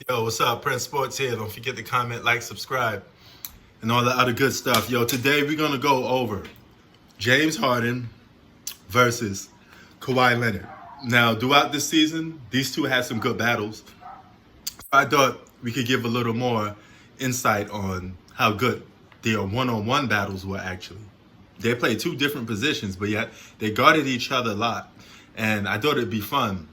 Yo, what's up? Prince Sports here. Don't forget to comment, like, subscribe, and all the other good stuff. Yo, today we're going to go over James Harden versus Kawhi Leonard. Now, throughout this season, these two had some good battles. I thought we could give a little more insight on how good their one-on-one battles were actually. They played two different positions, but yet they guarded each other a lot. And I thought it'd be fun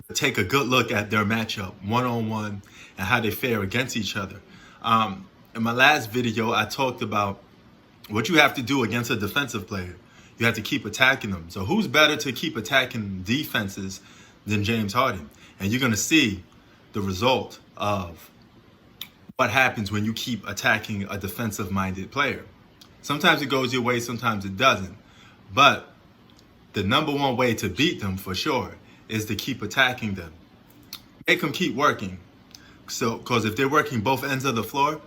to take a good look at their matchup, one-on-one, and how they fare against each other. In my last video, I talked about what you have to do against a defensive player. You have to keep attacking them. So who's better to keep attacking defenses than James Harden? And you're going to see the result of what happens when you keep attacking a defensive-minded player. Sometimes it goes your way, sometimes it doesn't. But the number one way to beat them, for sure, is to keep attacking them. Make them keep working. So, because if they're working both ends of the floor,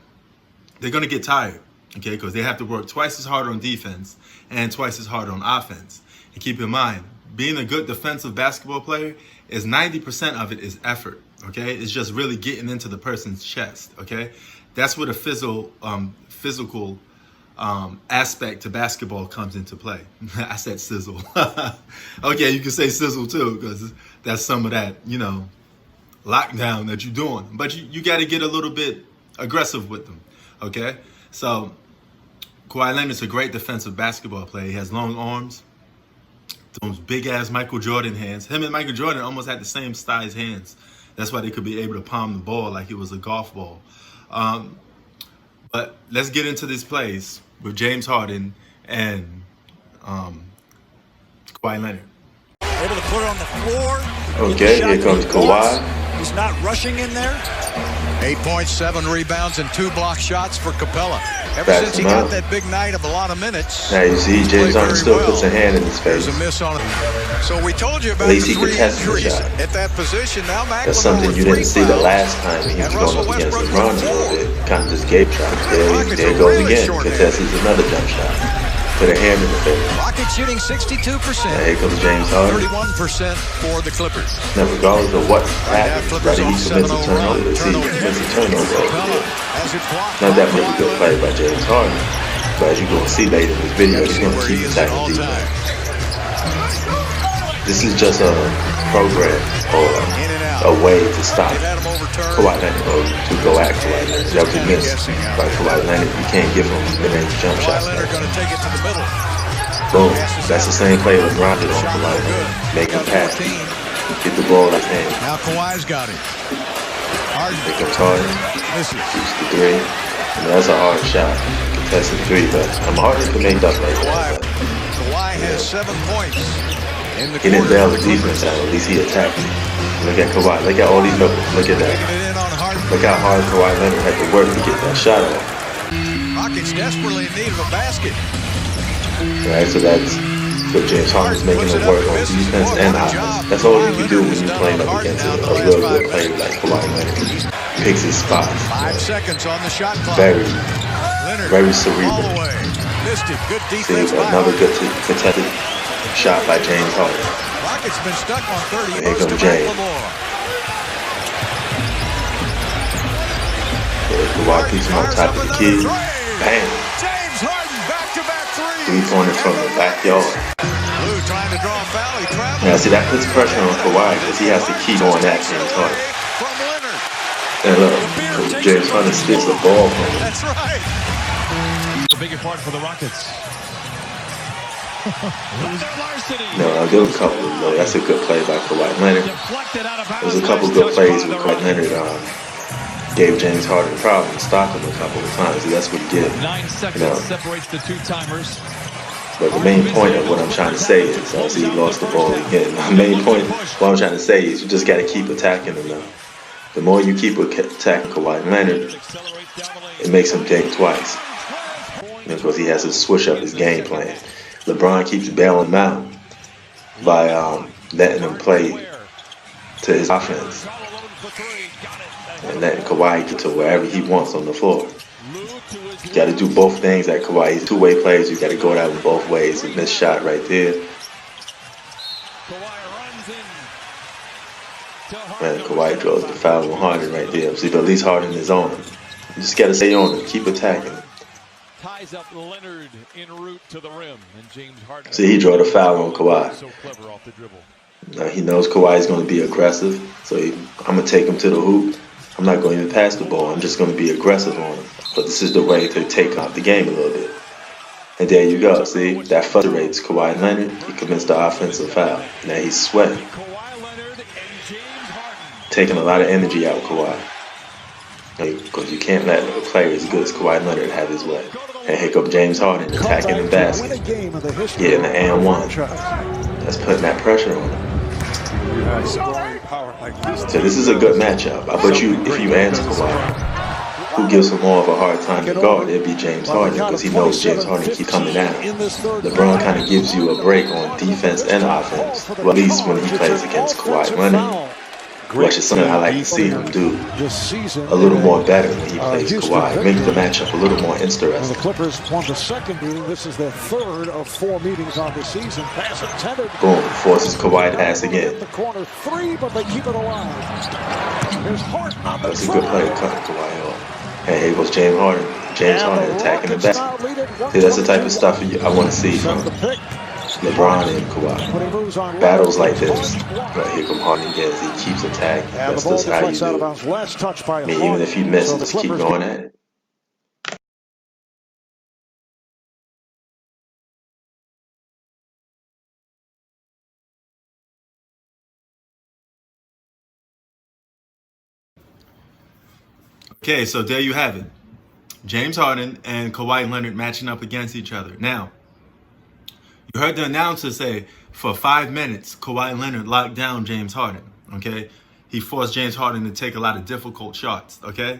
they're going to get tired, okay? Because they have to work twice as hard on defense and twice as hard on offense. And keep in mind, being a good defensive basketball player is 90% of it is effort, okay? It's just really getting into the person's chest, okay? That's where the physical aspect to basketball comes into play. I said sizzle. Okay, you can say sizzle too, because that's some of that, lockdown that you're doing. But you got to get a little bit aggressive with them, okay? So Kawhi Leonard's a great defensive basketball player. He has long arms, those big-ass Michael Jordan hands. Him and Michael Jordan almost had the same size hands. That's why they could be able to palm the ball like it was a golf ball. But let's get into this plays with James Harden and Kawhi Leonard. Able to put it on the floor. Okay, here comes Kawhi. He's not rushing in there. 8.7 rebounds and 2 block shots for Capella. Ever That's since he got that big night of a lot of minutes. Now you see, James Harden still puts a hand in his face. There's a miss on it. So we told you about At least the he could 3 test the injuries shot. at that position. Now That's something you didn't see the last time he was going up against LeBron a little bit. Kind of just gave shots. There it goes again. Contests another jump shot. Put a hand in the face. Rockets shooting 62%. Now here comes James Harden. 31% for the Clippers. Now regardless of what happens, whether he commits a turnover, let's see, he commits a turnover over there. Not that much a good play by James Harden. But as you're going to see later in this video, he's going to keep attacking defense. This is just a program or a way to stop Kawhi Leonard or to go at Kawhi Leonard. That was a miss by Kawhi Leonard. You can't give him the range jump shots. Boom. That's the same play LeBron did on Kawhi Leonard. Make him pass. Get the ball in his hand. Now Kawhi's got it. Here comes Harden. Shoots the three. That's a hard shot. Contested three, but Harden can make up like that. Kawhi has 7 points. He didn't bail the defense out. At least he attacked. Look at Kawhi. Look at all these numbers. Look at that. Look how hard Kawhi Leonard had to work to get that shot off. Rockets desperately in need of a basket. Right, so that's what James Harden's making him work on defense and offense. That's all you can do when you're playing up against a real good player like Kawhi Leonard. Picks his spots. 5 seconds on the shot clock. Very cerebral. See, another good contested shot by James Harden. Rockets been stuck on 30. Here comes James. Kawhi keeps him on top of the key. Bam! James Harden back-to-back threes. 3-pointers from the backyard. Lou trying to draw a foul. He traveled. Now see, that puts pressure on Kawhi because he has to keep on that James Harden. From Leonard. And look, James Harden steals the ball from him. That's right. A bigger part for the Rockets. No, I'll give him a couple. That's a good play by Kawhi Leonard. There's a couple good plays where Kawhi Leonard gave James Harden a problem, stopped him a couple of times. So that's what he did. 9 seconds separates the 2-timers. But the main point of what I'm trying to say is, I see he lost the ball again. The main point of what I'm trying to say is you just got to keep attacking him now. The more you keep attacking Kawhi Leonard, it makes him think twice. Because he has to switch up his game plan. LeBron keeps bailing him out by letting him play to his offense and letting Kawhi get to wherever he wants on the floor. You got to do both things like Kawhi. He's two-way players. You got to go down in both ways. And this shot right there. And Kawhi draws the foul on Harden right there. See, but at least Harden is on him. You just got to stay on him. Keep attacking him. Ties up Leonard en route to the rim, and James Harden. See, he draw the foul on Kawhi. So clever off the dribble. Now he knows Kawhi is going to be aggressive, so I'm going to take him to the hoop. I'm not going to even pass the ball. I'm just going to be aggressive on him. But this is the way to take out the game a little bit. And there you go. See, that frustrates Kawhi Leonard. He commits the offensive foul. Now he's sweating. Kawhi Leonard and James Harden. Taking a lot of energy out of Kawhi. Because you can't let a player as good as Kawhi Leonard have his way. And here comes James Harden attacking the basket. Getting the and one. That's putting that pressure on him. So this is a good matchup. I bet you if you ask Kawhi, who gives him more of a hard time to guard, it'd be James Harden, because he knows James Harden keep coming down. LeBron kind of gives you a break on defense and offense, well, at least when he plays against Kawhi Leonard, which is something I like to see him do a little more better when he plays Kawhi. Make the matchup a little more interesting. The Clippers won the second meeting. This is their third of 4 meetings on the season. Pass intended. Boom, forces Kawhi to pass again. The corner 3, but they keep it alive. There's Harden on the That's a good play to cut Kawhi off. And here goes James Harden. James Harden attacking the basket. See, that's the type of stuff I want to see from LeBron and Kawhi. Battles like this. But here come Harden again as he keeps attacking. That's just how you do it. I mean, even if you miss, just keep going at it. Okay, so there you have it. James Harden and Kawhi Leonard matching up against each other. Now, you heard the announcer say for 5 minutes, Kawhi Leonard locked down James Harden, okay? He forced James Harden to take a lot of difficult shots, okay?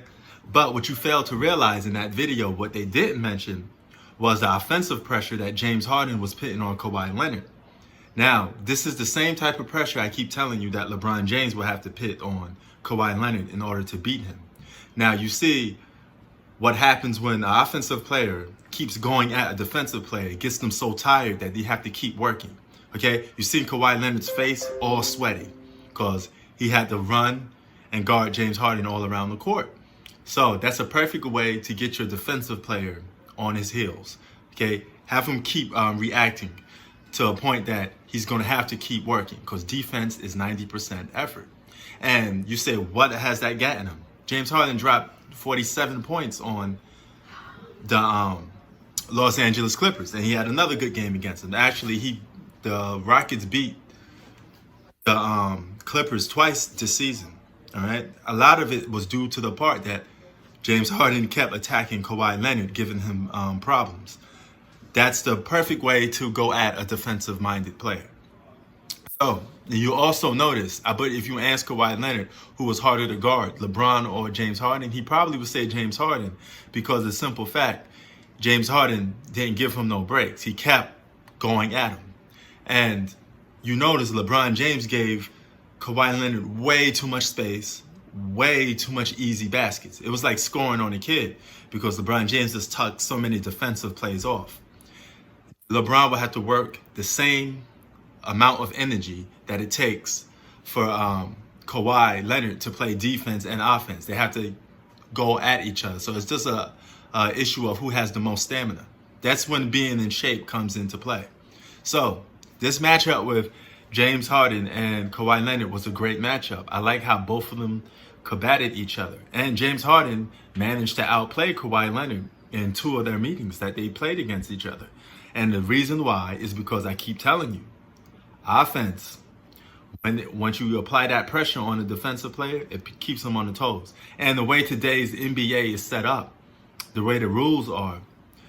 But what you failed to realize in that video, what they didn't mention, was the offensive pressure that James Harden was putting on Kawhi Leonard. Now, this is the same type of pressure I keep telling you that LeBron James will have to put on Kawhi Leonard in order to beat him. Now, you see what happens when an offensive player keeps going at a defensive player. It gets them so tired that they have to keep working. Okay, you see Kawhi Leonard's face all sweaty because he had to run and guard James Harden all around the court. So that's a perfect way to get your defensive player on his heels. Okay, have him keep reacting to a point that he's going to have to keep working, because defense is 90% effort. And you say, what has that gotten him? James Harden dropped 47 points on the Los Angeles Clippers, and he had another good game against them. Actually, the Rockets beat the Clippers twice this season. All right, a lot of it was due to the part that James Harden kept attacking Kawhi Leonard, giving him problems. That's the perfect way to go at a defensive-minded player. So you also notice, but if you ask Kawhi Leonard who was harder to guard, LeBron or James Harden, he probably would say James Harden, because of the simple fact, James Harden didn't give him no breaks. He kept going at him. And you notice LeBron James gave Kawhi Leonard way too much space, way too much easy baskets. It was like scoring on a kid, because LeBron James just tucked so many defensive plays off. LeBron will have to work the same amount of energy that it takes for Kawhi Leonard to play defense and offense. They have to go at each other. So it's just a issue of who has the most stamina. That's when being in shape comes into play. So this matchup with James Harden and Kawhi Leonard was a great matchup. I like how both of them combated each other. And James Harden managed to outplay Kawhi Leonard in 2 of their meetings that they played against each other. And the reason why is because I keep telling you, offense, once you apply that pressure on a defensive player, it keeps them on the toes. And the way today's NBA is set up, the way the rules are,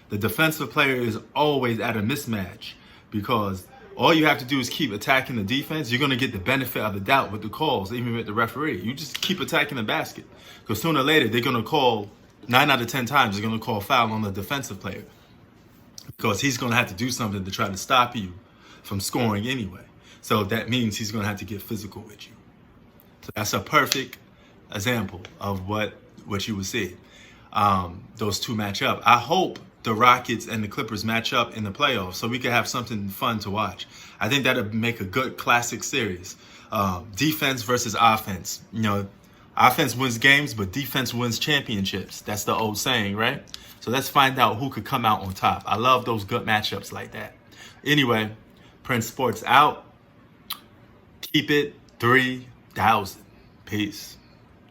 the defensive player is always at a mismatch, because all you have to do is keep attacking the defense. You're going to get the benefit of the doubt with the calls, even with the referee. You just keep attacking the basket, because sooner or later they're going to call, 9 out of 10 times, they're going to call foul on the defensive player, because he's going to have to do something to try to stop you from scoring anyway. So that means he's going to have to get physical with you. So that's a perfect example of what you would see. Those two match up. I hope the Rockets and the Clippers match up in the playoffs, so we could have something fun to watch. I think that'd make a good classic series. Defense versus offense. You know, offense wins games, but defense wins championships. That's the old saying, right? So let's find out who could come out on top. I love those good matchups like that. Anyway, Prince Sports out. Keep it 3,000. Peace.